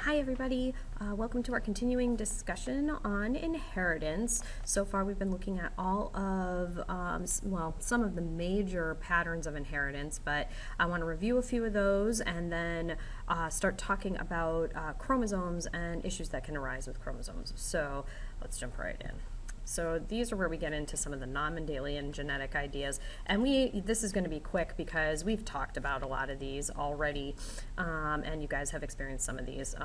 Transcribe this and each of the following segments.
Hi everybody, welcome to our continuing discussion on inheritance. So far we've been looking at all of, some of the major patterns of inheritance, but I want to review a few of those and then start talking about chromosomes and issues that can arise with chromosomes. So let's jump right in. So these are where we get into some of the non-Mendelian genetic ideas, and this is going to be quick because we've talked about a lot of these already, and you guys have experienced some of these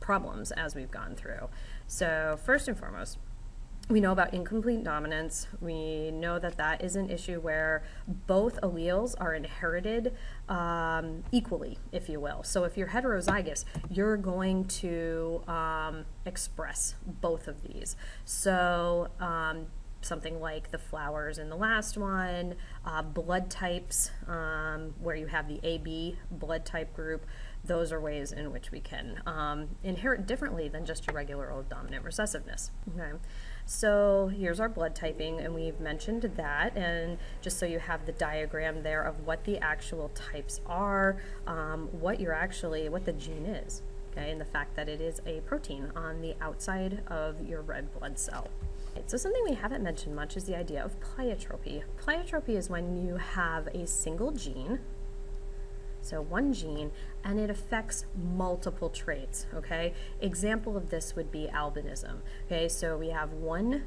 problems as we've gone through. So first and foremost, we know about incomplete dominance. We know that that is an issue where both alleles are inherited equally, if you will. So if you're heterozygous, you're going to express both of these. So something like the flowers in the last one, blood types, where you have the AB blood type group, those are ways in which we can inherit differently than just your regular old dominant recessiveness. Okay. So here's our blood typing, and we've mentioned that, and just so you have the diagram there of what the actual types are, what the gene is, okay, and the fact that it is a protein on the outside of your red blood cell. So something we haven't mentioned much is the idea of pleiotropy. Pleiotropy is when you have a single gene, so one gene, and it affects multiple traits, okay? Example of this would be albinism, okay? So we have one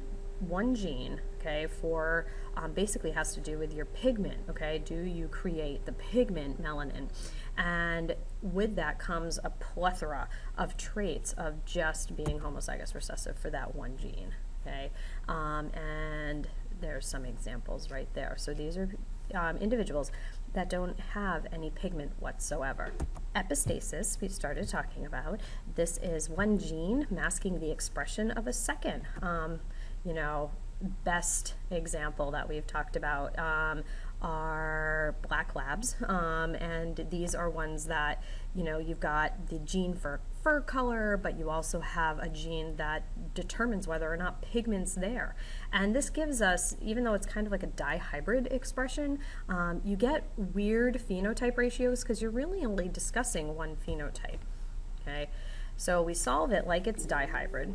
gene, okay, for basically has to do with your pigment, okay? Do you create the pigment melanin? And with that comes a plethora of traits of just being homozygous recessive for that one gene, okay? And there's some examples right there. So these are individuals that don't have any pigment whatsoever. Epistasis, we started talking about. This is one gene masking the expression of a second. Best example that we've talked about are black labs, and these are ones that, you've got the gene for fur color, but you also have a gene that determines whether or not pigment's there. And this gives us, even though it's kind of like a dihybrid expression, you get weird phenotype ratios because you're really only discussing one phenotype, okay? So we solve it like it's dihybrid,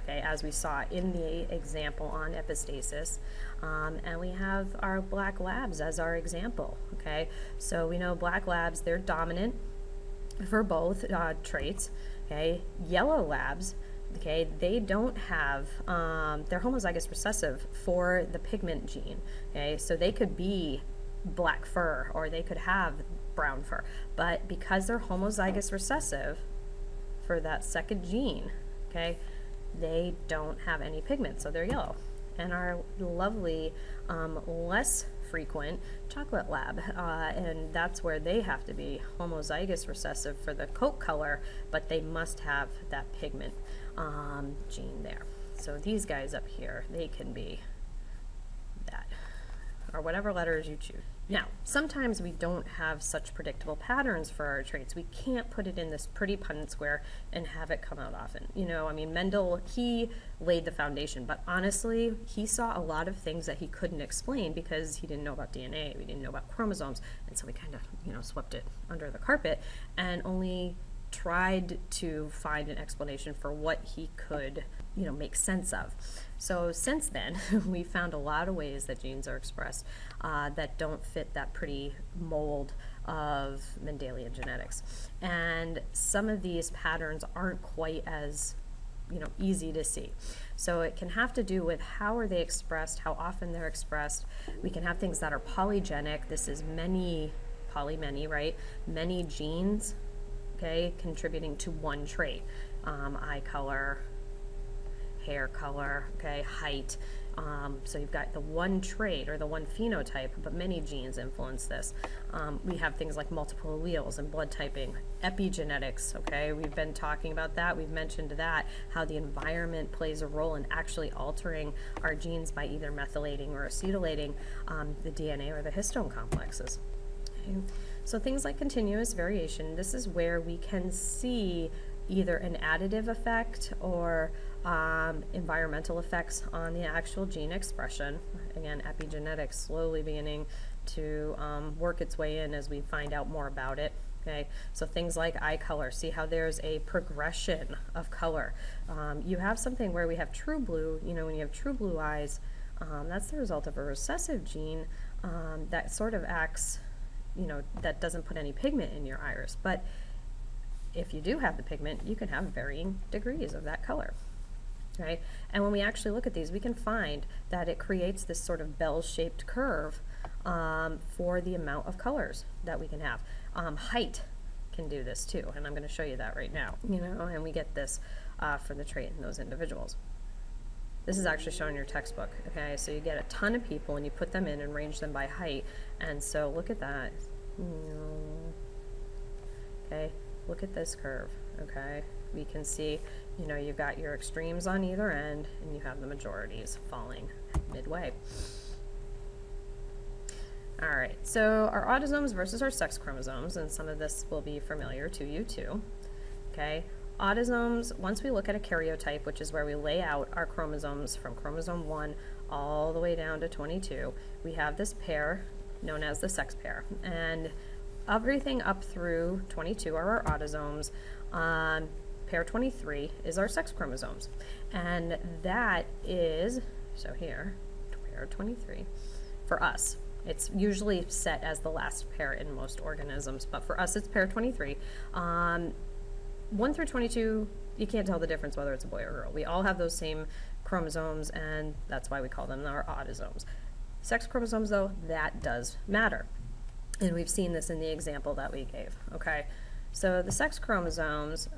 okay, as we saw in the example on epistasis, and we have our black labs as our example, okay? So we know black labs, they're dominant for both traits, okay? Yellow labs, okay, they don't have, they're homozygous recessive for the pigment gene, okay? So they could be black fur or they could have brown fur, but because they're homozygous recessive for that second gene, okay, they don't have any pigment, so they're yellow. And our lovely, less frequent chocolate lab, and that's where they have to be homozygous recessive for the coat color, but they must have that pigment gene there. So these guys up here, they can be that, or whatever letters you choose. Now, sometimes we don't have such predictable patterns for our traits. We can't put it in this pretty Punnett square and have it come out often. Mendel, he laid the foundation, but honestly, he saw a lot of things that he couldn't explain because he didn't know about DNA, we didn't know about chromosomes, and so we kind of, swept it under the carpet and only tried to find an explanation for what he could, make sense of. So since then, we found a lot of ways that genes are expressed that don't fit that pretty mold of Mendelian genetics. And some of these patterns aren't quite as, easy to see. So it can have to do with how are they expressed, how often they're expressed. We can have things that are polygenic. This is many, right? Many genes, okay, contributing to one trait. Eye color, hair color, okay, height. So you've got the one trait or the one phenotype, but many genes influence this. We have things like multiple alleles and blood typing, epigenetics, okay, we've been talking about that, we've mentioned that, how the environment plays a role in actually altering our genes by either methylating or acetylating the DNA or the histone complexes. Okay. So things like continuous variation, this is where we can see either an additive effect or environmental effects on the actual gene expression. Again, epigenetics slowly beginning to work its way in as we find out more about it. Okay, so things like eye color, see how there's a progression of color. You have something where we have true blue, you know, when you have true blue eyes, that's the result of a recessive gene that sort of acts, you know, that doesn't put any pigment in your iris. But if you do have the pigment, you can have varying degrees of that color. Right? And when we actually look at these, we can find that it creates this sort of bell-shaped curve for the amount of colors that we can have. Height can do this too, and I'm going to show you that right now. You know, and we get this for the trait in those individuals. This is actually shown in your textbook. Okay, so you get a ton of people and you put them in and range them by height. And so look at that. Okay, look at this curve. Okay, we can see, you know, you've got your extremes on either end and you have the majorities falling midway. All right, so our autosomes versus our sex chromosomes, and some of this will be familiar to you too. Okay, autosomes, once we look at a karyotype, which is where we lay out our chromosomes from chromosome 1 all the way down to 22, we have this pair known as the sex pair. And everything up through 22 are our autosomes. Pair 23 is our sex chromosomes. And that is, so here, pair 23, for us. It's usually set as the last pair in most organisms, but for us it's pair 23. 1 through 22, you can't tell the difference whether it's a boy or girl. We all have those same chromosomes, and that's why we call them our autosomes. Sex chromosomes, though, that does matter. And we've seen this in the example that we gave, okay? So the sex chromosomes,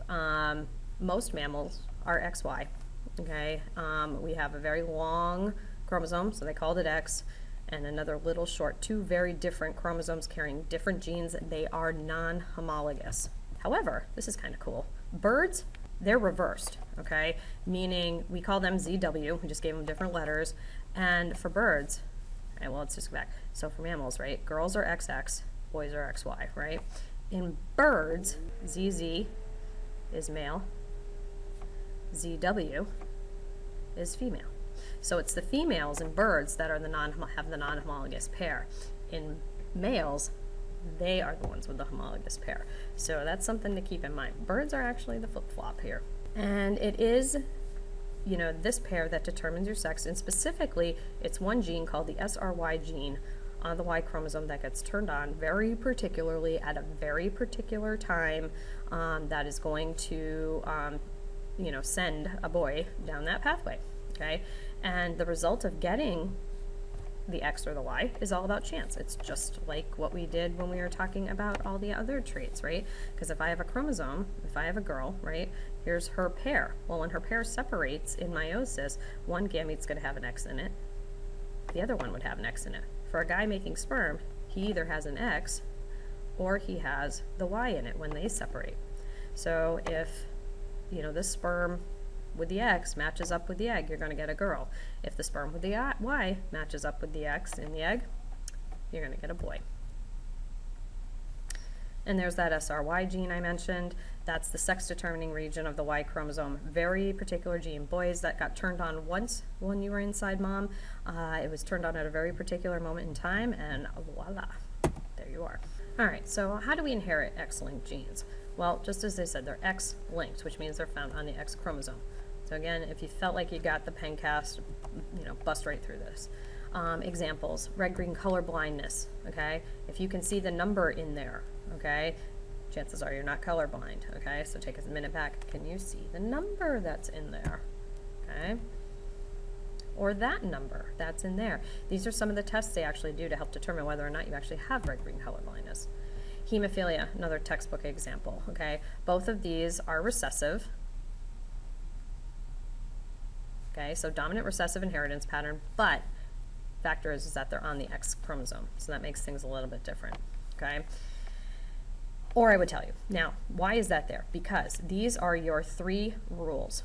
most mammals are XY, okay? We have a very long chromosome, so they called it X, and another little short, two very different chromosomes carrying different genes. They are non-homologous. However, this is kind of cool. Birds, they're reversed, okay? Meaning we call them ZW, we just gave them different letters. And for birds, right, well, let's just go back. So for mammals, right, girls are XX, boys are XY, right? In birds, ZZ is male, ZW is female. So it's the females in birds that are have the non-homologous pair. In males, they are the ones with the homologous pair. So that's something to keep in mind. Birds are actually the flip-flop here. And it is, you know, this pair that determines your sex, and specifically, it's one gene called the SRY gene on the Y chromosome that gets turned on very particularly at a very particular time that is going to, you know, send a boy down that pathway, okay? And the result of getting the X or the Y is all about chance. It's just like what we did when we were talking about all the other traits, right? Because if I have a chromosome, if I have a girl, right, here's her pair. Well, when her pair separates in meiosis, one gamete's going to have an X in it. The other one would have an X in it. For a guy making sperm, he either has an X or he has the Y in it when they separate. So if, you know, this sperm with the X matches up with the egg, you're going to get a girl. If the sperm with the Y matches up with the X in the egg, you're going to get a boy. And there's that SRY gene I mentioned. That's the sex-determining region of the Y chromosome. Very particular gene. Boys, that got turned on once when you were inside mom. It was turned on at a very particular moment in time, and voila, there you are. All right, so how do we inherit X-linked genes? Well, just as they said, they're X-linked, which means they're found on the X chromosome. So again, if you felt like you got the pen cast, you know, bust right through this. Examples, red-green color blindness, okay? If you can see the number in there, okay, chances are you're not colorblind, okay? So take a minute back. Can you see the number that's in there, okay? Or that number that's in there. These are some of the tests they actually do to help determine whether or not you actually have red-green color blindness. Hemophilia, another textbook example, okay? Both of these are recessive. Okay, so dominant recessive inheritance pattern, but factor is that they're on the X chromosome, so that makes things a little bit different, okay? Or I would tell you. Now, why is that there? Because these are your 3 rules.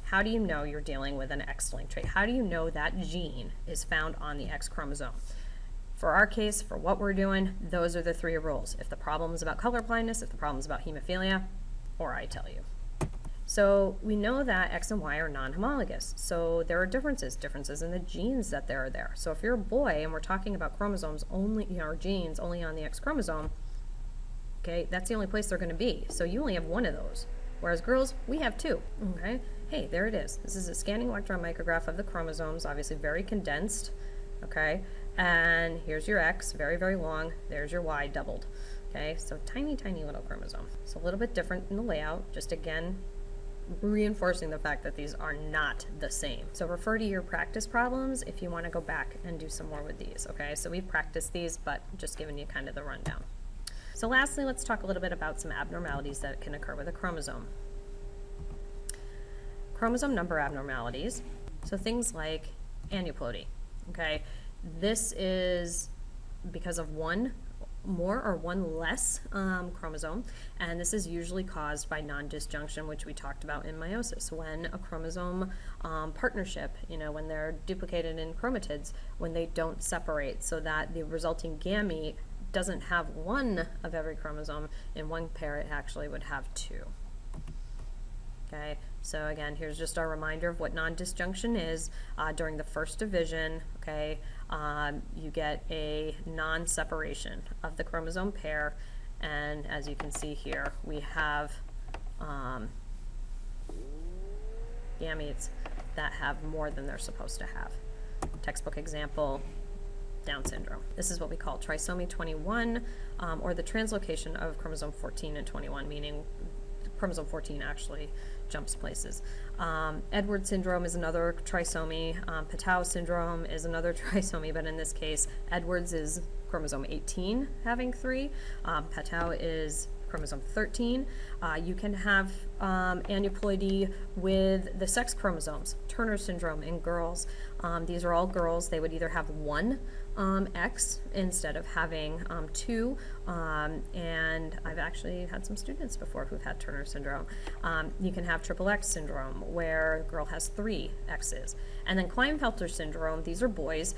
How do you know you're dealing with an X-linked trait? How do you know that gene is found on the X chromosome? For our case, for what we're doing, those are the 3 rules. If the problem is about color blindness, if the problem is about hemophilia, or I tell you. So we know that X and Y are non-homologous. So there are differences in the genes that there are there. So if you're a boy and we're talking about chromosomes only, you know, or genes only on the X chromosome, okay? That's the only place they're going to be. So you only have one of those. Whereas girls, we have two, okay? Hey, there it is. This is a scanning electron micrograph of the chromosomes, obviously very condensed, okay? And here's your X, very, very long. There's your Y doubled, okay? So tiny, tiny little chromosome. It's a little bit different in the layout, just again, reinforcing the fact that these are not the same. So refer to your practice problems if you want to go back and do some more with these, okay? So we've practiced these, but just giving you kind of the rundown. So lastly, let's talk a little bit about some abnormalities that can occur with a chromosome. Chromosome number abnormalities, so things like aneuploidy, okay? This is because of one more or one less chromosome, and this is usually caused by non-disjunction, which we talked about in meiosis, when a chromosome partnership, you know, when they're duplicated in chromatids, when they don't separate, so that the resulting gamete doesn't have one of every chromosome in one pair, it actually would have two. Okay, so again, here's just our reminder of what non-disjunction is. During the first division, okay, you get a non-separation of the chromosome pair, and as you can see here, we have gametes that have more than they're supposed to have. Textbook example, Down syndrome. This is what we call trisomy 21, or the translocation of chromosome 14 and 21, meaning chromosome 14 actually jumps places. Edwards syndrome is another trisomy. Patau syndrome is another trisomy, but in this case, Edwards is chromosome 18 having 3. Patau is chromosome 13. You can have aneuploidy with the sex chromosomes, Turner syndrome in girls. These are all girls. They would either have one X instead of having 2, and I've actually had some students before who've had Turner syndrome. You can have triple X syndrome, where a girl has 3 X's. And then Klinefelter syndrome, these are boys.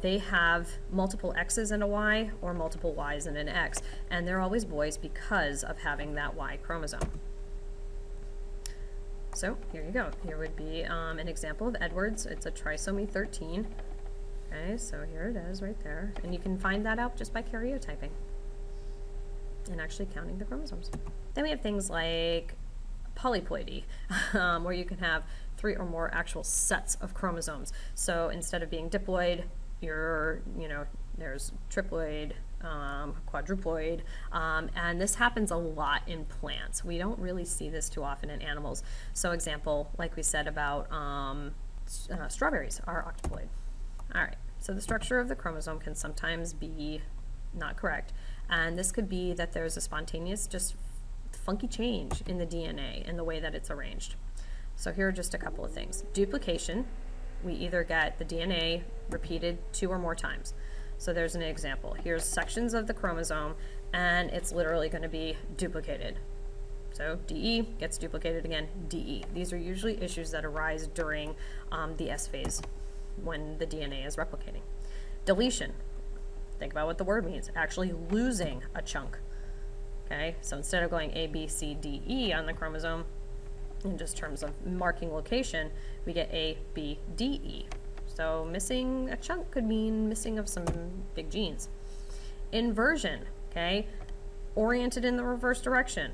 They have multiple X's and a Y, or multiple Y's and an X, and they're always boys because of having that Y chromosome. So here you go. Here would be an example of Edwards. It's a trisomy 13. Okay, so here it is right there. And you can find that out just by karyotyping and actually counting the chromosomes. Then we have things like polyploidy, where you can have 3 or more actual sets of chromosomes. So instead of being diploid, there's triploid, quadruploid, and this happens a lot in plants. We don't really see this too often in animals. So example, like we said about strawberries are octoploid. All right, so the structure of the chromosome can sometimes be not correct, and this could be that there's a spontaneous, just funky change in the DNA and the way that it's arranged. So here are just a couple of things. Duplication, we either get the DNA repeated 2 or more times. So there's an example. Here's sections of the chromosome, and it's literally going to be duplicated. So DE gets duplicated again, DE. These are usually issues that arise during the S phase, when the DNA is replicating. Deletion, think about what the word means, actually losing a chunk. Okay, so instead of going A, B, C, D, E on the chromosome, in just terms of marking location, we get A, B, D, E. So missing a chunk could mean missing of some big genes. Inversion, okay, oriented in the reverse direction.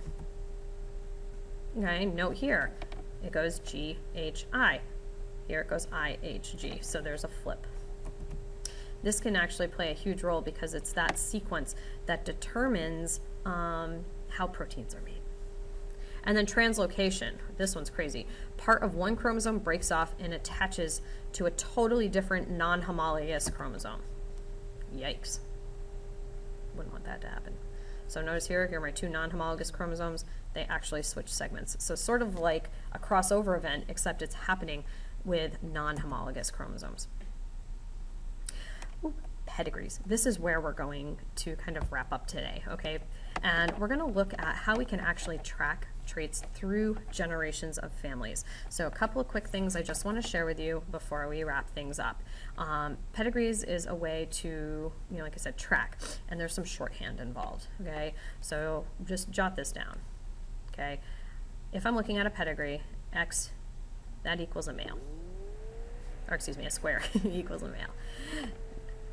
Okay, note here, it goes G, H, I. Here it goes IHG, so there's a flip. This can actually play a huge role because it's that sequence that determines how proteins are made. And then translocation, this one's crazy. Part of one chromosome breaks off and attaches to a totally different non-homologous chromosome. Yikes. Wouldn't want that to happen. So notice here are my 2 non-homologous chromosomes. They actually switch segments. So sort of like a crossover event, except it's happening with non-homologous chromosomes. Ooh, pedigrees. This is where we're going to kind of wrap up today, okay? And we're going to look at how we can actually track traits through generations of families. So a couple of quick things I just want to share with you before we wrap things up. Pedigrees is a way to, like I said, track, and there's some shorthand involved, okay? So just jot this down, okay? If I'm looking at a pedigree, X, that equals a male. Or excuse me, a square equals a male.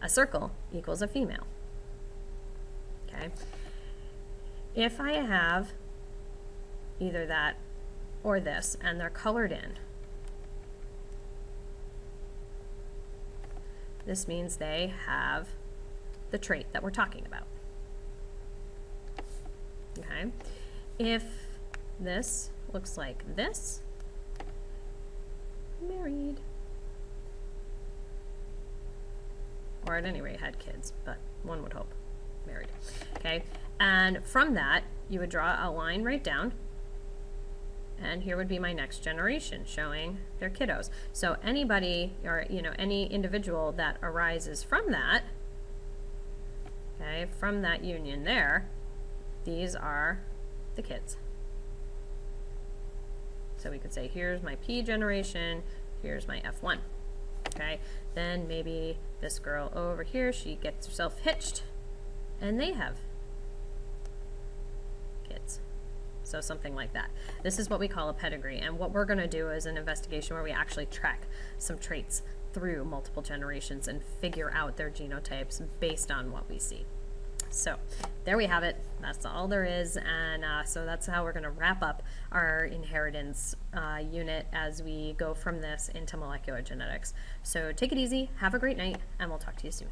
A circle equals a female. Okay? if I have either that or this, and they're colored in, this means they have the trait that we're talking about. Okay? If this looks like this, married. Or at any rate had kids, but one would hope married. Okay? And from that, you would draw a line right down, and here would be my next generation showing their kiddos. So anybody, or any individual that arises from that, okay, from that union there, these are the kids. So we could say, here's my P generation, here's my F1. Okay, then maybe this girl over here, she gets herself hitched, and they have kids. So something like that. This is what we call a pedigree, and what we're going to do is an investigation where we actually track some traits through multiple generations and figure out their genotypes based on what we see. So there we have it. That's all there is, and so that's how we're going to wrap up our inheritance unit as we go from this into molecular genetics. So take it easy, have a great night, and we'll talk to you soon.